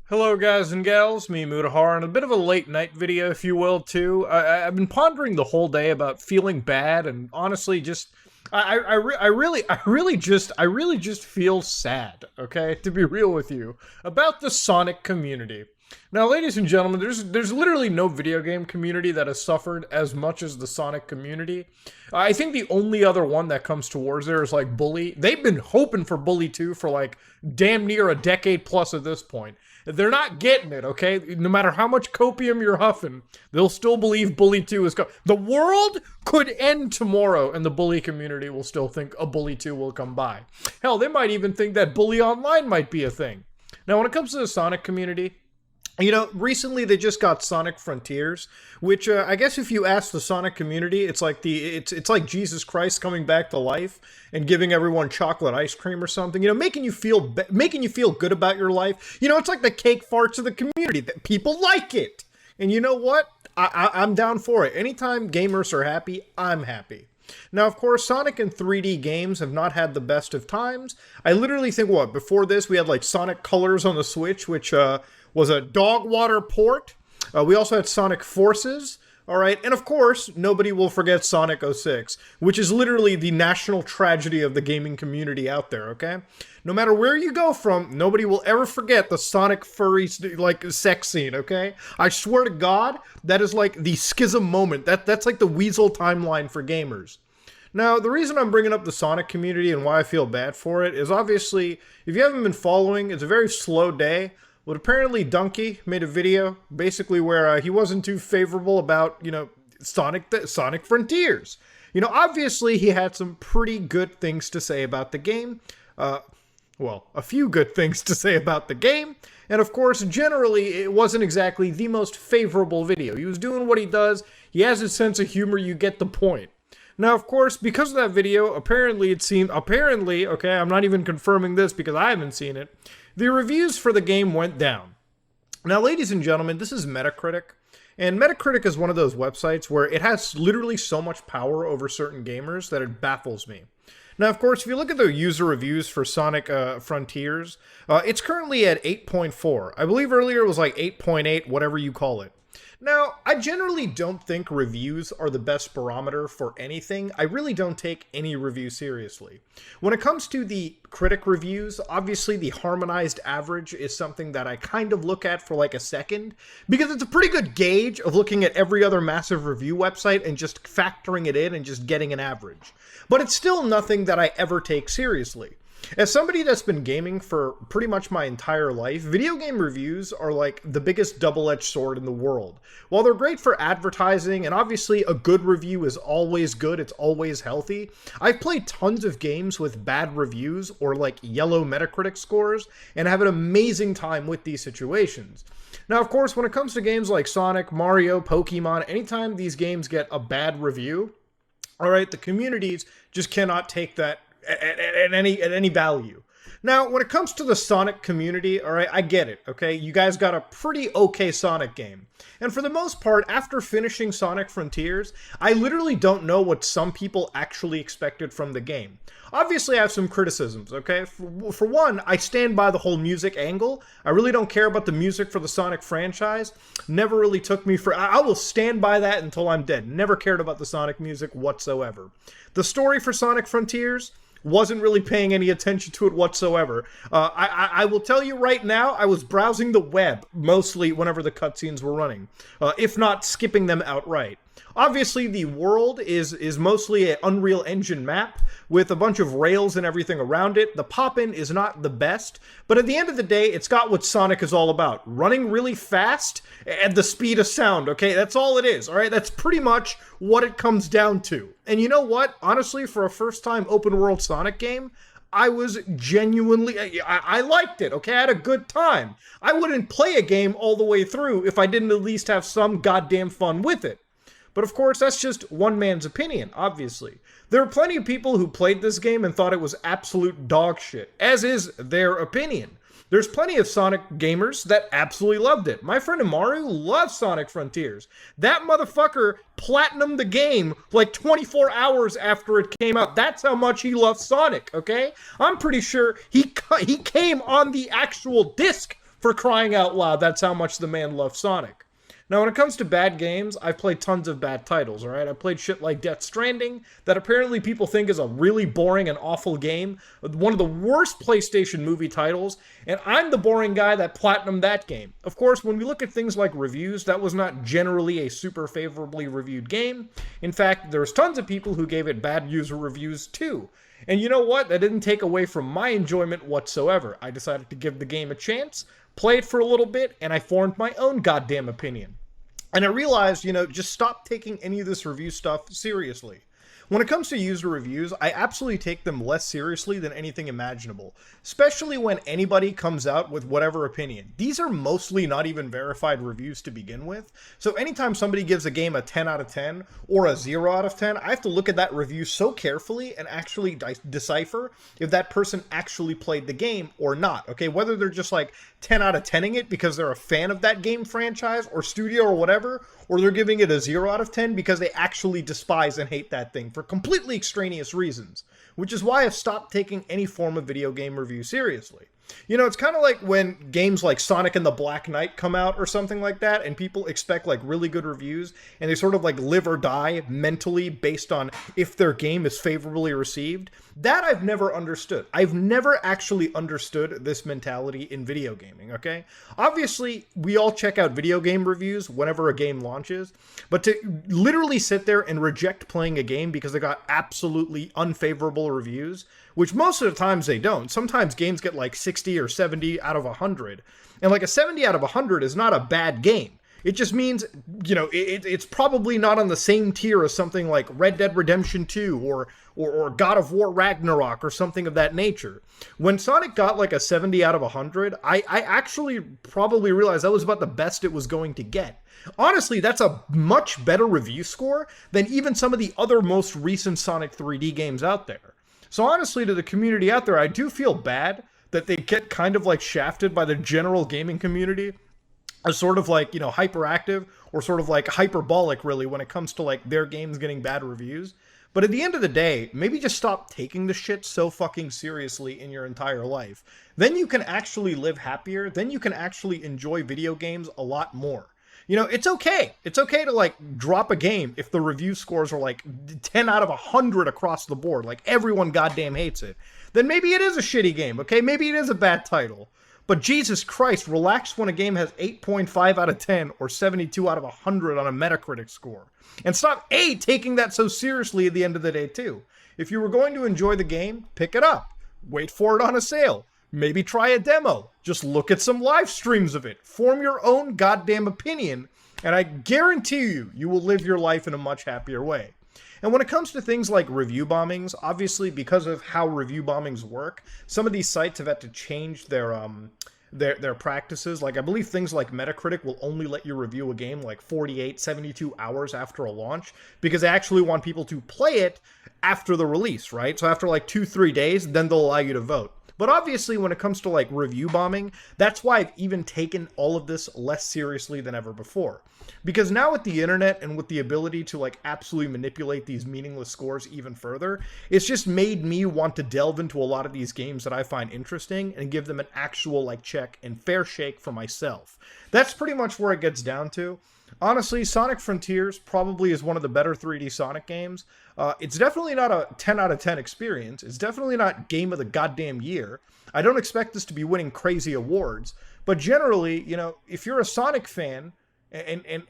Hello guys and gals, me Mutahar, and a bit of a late night video if you will too. I've been pondering the whole day about feeling bad and honestly just, I really just feel sad, okay, to be real with you, about the Sonic community. Now ladies and gentlemen, there's literally no video game community that has suffered as much as the Sonic community. I think the only other one that comes towards there is like Bully. They've been hoping for Bully 2 for like damn near a decade plus at this point. They're not getting it, okay? No matter how much copium you're huffing, they'll still believe Bully 2 is coming. The world could end tomorrow, and the Bully community will still think a Bully 2 will come by. Hell, they might even think that Bully Online might be a thing. Now, when it comes to the Sonic community, you know, recently they just got Sonic Frontiers, which I guess if you ask the Sonic community, it's like it's like Jesus Christ coming back to life and giving everyone chocolate ice cream or something. You know, making you feel good about your life. You know, it's like the cake farts of the community that people like it. And you know what? I'm down for it. Anytime gamers are happy, I'm happy. Now, of course, Sonic and 3D games have not had the best of times. I literally think, what, before this we had like Sonic Colors on the Switch, which was a dog water port. We also had Sonic Forces, alright? And of course, nobody will forget Sonic 06, which is literally the national tragedy of the gaming community out there, okay? No matter where you go from, nobody will ever forget the Sonic furry, like, sex scene, okay? I swear to God, that is like the schism moment. That's like the Weasel timeline for gamers. Now, the reason I'm bringing up the Sonic community and why I feel bad for it is obviously, if you haven't been following, it's a very slow day. But apparently Donkey made a video basically where he wasn't too favorable about, you know, Sonic Frontiers. You know, obviously he had some pretty good things to say about the game. Well, a few good things to say about the game. And of course, generally, it wasn't exactly the most favorable video. He was doing what he does. He has a sense of humor. You get the point. Now, of course, because of that video, apparently, okay, I'm not even confirming this because I haven't seen it, the reviews for the game went down. Now, ladies and gentlemen, this is Metacritic, and Metacritic is one of those websites where it has literally so much power over certain gamers that it baffles me. Now, of course, if you look at the user reviews for Sonic Frontiers, it's currently at 8.4. I believe earlier it was like 8.8, whatever you call it. Now, I generally don't think reviews are the best barometer for anything. I really don't take any review seriously. When it comes to the critic reviews, obviously the harmonized average is something that I kind of look at for like a second, because it's a pretty good gauge of looking at every other massive review website and just factoring it in and just getting an average. But it's still nothing that I ever take seriously. As somebody that's been gaming for pretty much my entire life, video game reviews are like the biggest double-edged sword in the world. While they're great for advertising, and obviously a good review is always good, it's always healthy, I've played tons of games with bad reviews or like yellow Metacritic scores, and have an amazing time with these situations. Now, of course, when it comes to games like Sonic, Mario, Pokemon, anytime these games get a bad review, alright, the communities just cannot take that at any value. Now, when it comes to the Sonic community, alright, I get it, okay? You guys got a pretty okay Sonic game. And for the most part, after finishing Sonic Frontiers, I literally don't know what some people actually expected from the game. Obviously, I have some criticisms, okay? For one, I stand by the whole music angle. I really don't care about the music for the Sonic franchise. Never really took me for... I will stand by that until I'm dead. Never cared about the Sonic music whatsoever. The story for Sonic Frontiers... wasn't really paying any attention to it whatsoever. I will tell you right now, I was browsing the web mostly whenever the cutscenes were running, if not skipping them outright. Obviously, the world is mostly an Unreal Engine map with a bunch of rails and everything around it. The pop-in is not the best, but at the end of the day, it's got what Sonic is all about. Running really fast at the speed of sound, okay? That's all it is, alright? That's pretty much what it comes down to. And you know what? Honestly, for a first-time open-world Sonic game, I was genuinely... I liked it, okay? I had a good time. I wouldn't play a game all the way through if I didn't at least have some goddamn fun with it. But of course, that's just one man's opinion, obviously. There are plenty of people who played this game and thought it was absolute dog shit, as is their opinion. There's plenty of Sonic gamers that absolutely loved it. My friend Amaru loves Sonic Frontiers. That motherfucker platinumed the game like 24 hours after it came out. That's how much he loves Sonic, okay? I'm pretty sure he came on the actual disc For crying out loud, that's how much the man loves Sonic. Now, when it comes to bad games, I've played tons of bad titles, alright? I've played shit like Death Stranding, that apparently people think is a really boring and awful game, one of the worst PlayStation movie titles, and I'm the boring guy that platinumed that game. Of course, when we look at things like reviews, that was not generally a super favorably reviewed game. In fact, there's tons of people who gave it bad user reviews too. And you know what? That didn't take away from my enjoyment whatsoever. I decided to give the game a chance, play it for a little bit, and I formed my own goddamn opinion. And I realized, just stop taking any of this review stuff seriously. When it comes to user reviews, I absolutely take them less seriously than anything imaginable, especially when anybody comes out with whatever opinion. These are mostly not even verified reviews to begin with, so anytime somebody gives a game a 10 out of 10 or a 0 out of 10, I have to look at that review so carefully and actually decipher if that person actually played the game or not, okay? Whether they're just like 10 out of 10ing it because they're a fan of that game franchise or studio or whatever, or they're giving it a 0 out of 10 because they actually despise and hate that thing for completely extraneous reasons, which is why I've stopped taking any form of video game review seriously. It's kind of like when games like Sonic and the Black Knight come out or something like that, and people expect like really good reviews, and they sort of like live or die mentally based on if their game is favorably received. That I've never understood. I've never actually understood this mentality in video gaming, okay? Obviously, we all check out video game reviews whenever a game launches, but to literally sit there and reject playing a game because it got absolutely unfavorable reviews, which most of the times they don't. Sometimes games get like 60 or 70 out of 100. And like a 70 out of 100 is not a bad game. It just means, it's probably not on the same tier as something like Red Dead Redemption 2 or God of War Ragnarok or something of that nature. When Sonic got like a 70 out of 100, I actually probably realized that was about the best it was going to get. Honestly, that's a much better review score than even some of the other most recent Sonic 3D games out there. So honestly, to the community out there, I do feel bad that they get kind of like shafted by the general gaming community as sort of like, hyperactive or sort of like hyperbolic really when it comes to like their games getting bad reviews. But at the end of the day, maybe just stop taking the shit so fucking seriously in your entire life. Then you can actually live happier. Then you can actually enjoy video games a lot more. It's okay. It's okay to like drop a game if the review scores are like 10 out of 100 across the board. Like everyone goddamn hates it. Then maybe it is a shitty game, okay? Maybe it is a bad title. But Jesus Christ, relax when a game has 8.5 out of 10 or 72 out of 100 on a Metacritic score. And stop, taking that so seriously at the end of the day, too. If you were going to enjoy the game, pick it up. Wait for it on a sale. Maybe try a demo. Just look at some live streams of it. Form your own goddamn opinion, and I guarantee you will live your life in a much happier way. And when it comes to things like review bombings, obviously because of how review bombings work, some of these sites have had to change their practices. Like I believe things like Metacritic will only let you review a game like 48, 72 hours after a launch because they actually want people to play it after the release, right? So after like 2-3 days, then they'll allow you to vote. But obviously, when it comes to like review bombing, that's why I've even taken all of this less seriously than ever before. Because now with the internet and with the ability to like absolutely manipulate these meaningless scores even further, it's just made me want to delve into a lot of these games that I find interesting and give them an actual like check and fair shake for myself. That's pretty much where it gets down to. Honestly, Sonic Frontiers probably is one of the better 3D Sonic games. It's definitely not a 10 out of 10 experience. It's definitely not Game of the Goddamn Year. I don't expect this to be winning crazy awards. But generally, if you're a Sonic fan and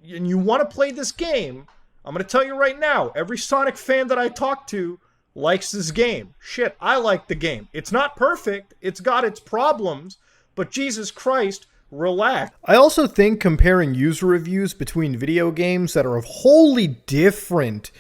you want to play this game, I'm going to tell you right now, every Sonic fan that I talk to likes this game. Shit, I like the game. It's not perfect. It's got its problems. But Jesus Christ, relax. I also think comparing user reviews between video games that are of wholly different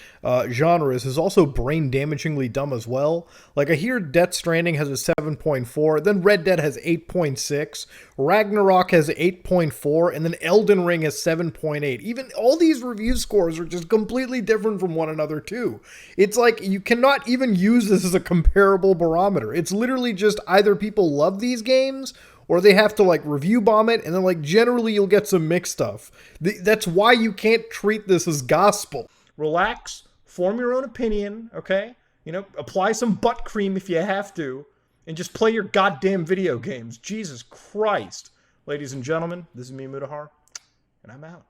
genres is also brain-damagingly dumb as well. Like I hear Death Stranding has a 7.4, then Red Dead has 8.6, Ragnarok has 8.4, and then Elden Ring has 7.8. Even all these review scores are just completely different from one another too. It's like you cannot even use this as a comparable barometer. It's literally just either people love these games or they have to like review bomb it, and then like generally you'll get some mixed stuff. That's why you can't treat this as gospel. Relax, form your own opinion, okay? Apply some butt cream if you have to, and just play your goddamn video games. Jesus Christ. Ladies and gentlemen, this is me, Mutahar, and I'm out.